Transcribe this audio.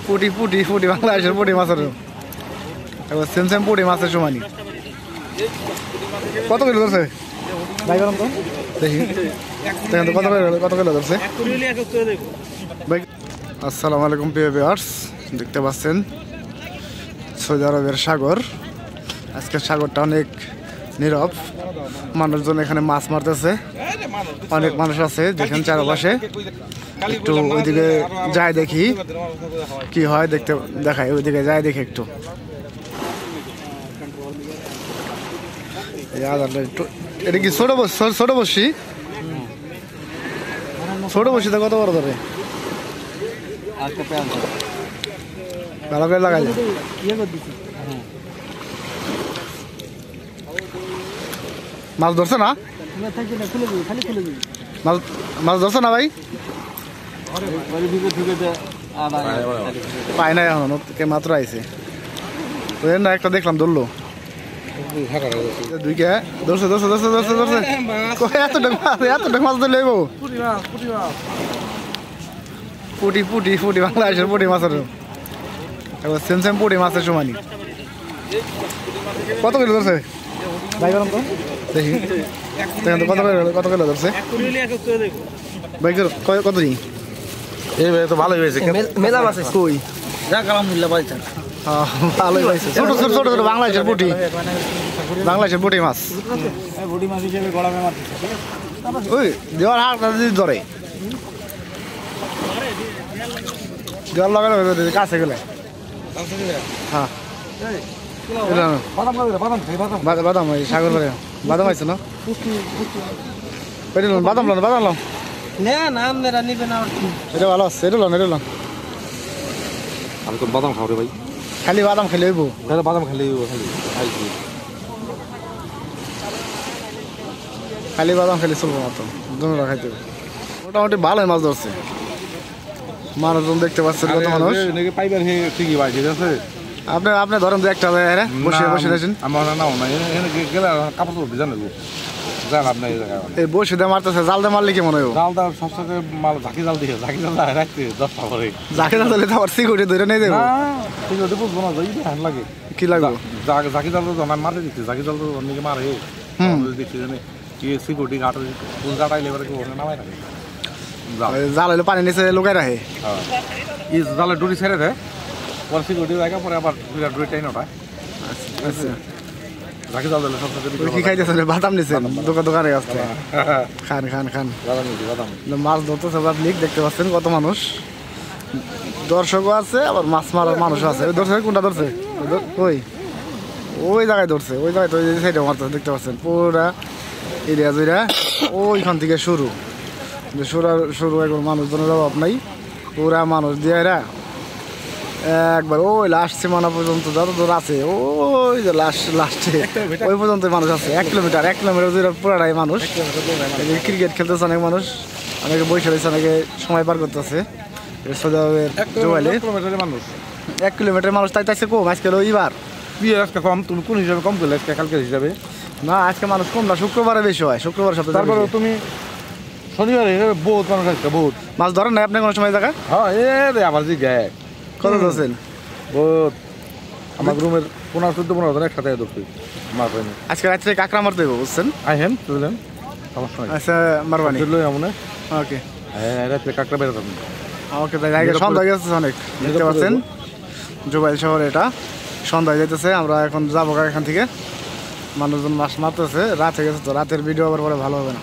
পুটি পুটি পুটি বাংলাদেশের পুটি মাছের এবার সেম সেম পুটি মাছের সমানই। কত কিলো ধরছে ভাই গরম তো দেখি দেখেন তো কত কিলো ধরছে ভাই। আসসালামু আলাইকুম প্রিয় ভিউয়ার্স, দেখতে পাচ্ছেন সৌদি আরবের সাগর। আজকের সাগরটা অনেক নীরব, মানুষজন এখানে মাছ মারতেছে, অনেক মানুষ আছে দেখেন চারপাশে। একটু ওইদিকে যাই দেখি কি হয়, দেখাই ওইদিকে যাই দেখি একটু। এটা কি ছোট বসি? ছোট বসিটা কত বড় ধরে ভালো করে লাগাই মাছ ধরছে না? মাছ ধরছে না ভাই? পাই নাই এখন, মাত্র আইছে না একটা দেখলাম ধরলো। পুটি পুটি পুটি বাংলাদেশের পুটি মাছের সেম সেম পুটি মাছের সমানই। কত কিলো ধরছে ভাই গরম তো দেখি দেখেন তো কত কিলো ধরছে ভাই? কত দিন তো ভালোই হয়েছে মেলা মাছ কই ভালোই হয়েছে। ছোট ছোট ছোট ছোট বাংলাদেশের পুটি, বাংলাদেশের পুটি মাছ ওই দেওয়ার হালকা যদি ধরে দেওয়ার লাগালে কাছে গেলে হ্যাঁ বাদাম সাগর করে বাদাম আছে না? বাদাম লাম এটা ভালো আছে, এটা লাম আমি তো বাদাম খাও রে ভাই, খালি বাদাম খেলে হইব, বাদাম খেলে খালি বাদাম খেলে চলবো মতো দুটা খাইতে হবে। মোটামুটি ভালোই মাছ ধরছে, মানুষজন দেখতে পাচ্ছেন কত মানুষ। আপনি ধরেন তো একটা বসে বসে আছেন, এই বসে দিয়ে মারতেছে, জাল দিয়ে মারলে কি মনে হয়? জাল দেওয়ার সবচেয়ে মাল ঝাঁকি জাল দিয়ে ঝাঁকি জাল রাখতে 10টা করে ঝাঁকি জাল দিলে তো আবার সিকিউরিটি ধরে নিয়ে দেবো। সিকিউরিটি বুঝবো না যাই হ্যান্ড লাগে কি লাগবে ঝাঁকি জাল তো মারতে দিচ্ছি, ঝাঁকি জাল তো অনেকে মারে দেখছি জানে কি সিকিউরিটি গাট গাটাইলে এবারে নামাই থাকে, জাল হলে পানি নিচে লুকাই রাখে, ই জালে ডুরি ছেড়ে দেয় পরে সিকিউরিটি জায়গা পরে আবার ডুরি টাইন ওঠায়। আচ্ছা কি খাইতেছেন? বাদাম নিচ্ছেন দোকানে আসতে খান খান খান মাছ ধরতেছে পাবলিক, দেখতে পাচ্ছেন কত মানুষ, দর্শকও আছে আবার মাছ মারার মানুষও আছে। ধরছে কোনটা ধরছে? ওই জায়গায় ধরছে, ওই জায়গায় তো সাইডে মারতেছে, দেখতে পাচ্ছেন পুরা এরিয়া জুড়া ওইখান থেকে শুরু একবার মানুষজনের অভাব নাই, পুরা মানুষ দিয়ে এরা একবার ওই লাস্ট সীমানা পর্যন্ত যত দূর আছে ওই যে লাস্টে ওই পর্যন্ত মানুষ আছে। 1 কিলোমিটার পুরাটাই মানুষ। ক্রিকেট খেলতেছে অনেক মানুষ, অনেকে বসে রয়েছে, অনেকে সময় পার করতেছে। সৌদি আরবের মানুষ 1 কিলোমিটার মানুষ তাই কম আজকে এইবার আজকে কম। তুমি কোন হিসাবে কম করলে আজকে কালকের হিসাবে? না আজকে মানুষ কম না, শুক্রবারে বেশি হয়, শুক্রবার সপ্তাহে। তারপরে তুমি শনিবারে বহুত মানুষ আসছে, বহুত মাছ ধরেন না আপনি কোনো সময় জায়গা? হ্যাঁ আবার যে গায়ে কত ধরছেন? বহুত আমার রুমের 15-14 জন একসাথে ধরছি মাছ হয়নি। আজকে রাত্রে কাঁকড়া মারতে হবে বুঝছেন? আইহেন বুঝলেন সমস্যা নাই। আচ্ছা মারবানি এমন ওকে রাত্রে কাঁকড়া বেরোতে ওকে জায়গা সন্ধ্যা গেছে অনেক, দেখতে পাচ্ছেন জুবাইল শহর, এটা সন্ধ্যা যেতেছে। আমরা এখন যাবো এখান থেকে, মানুষজন মাছ মারতেছে, রাতে গেছে তো রাতের ভিডিও আবার পরে ভালো হবে না।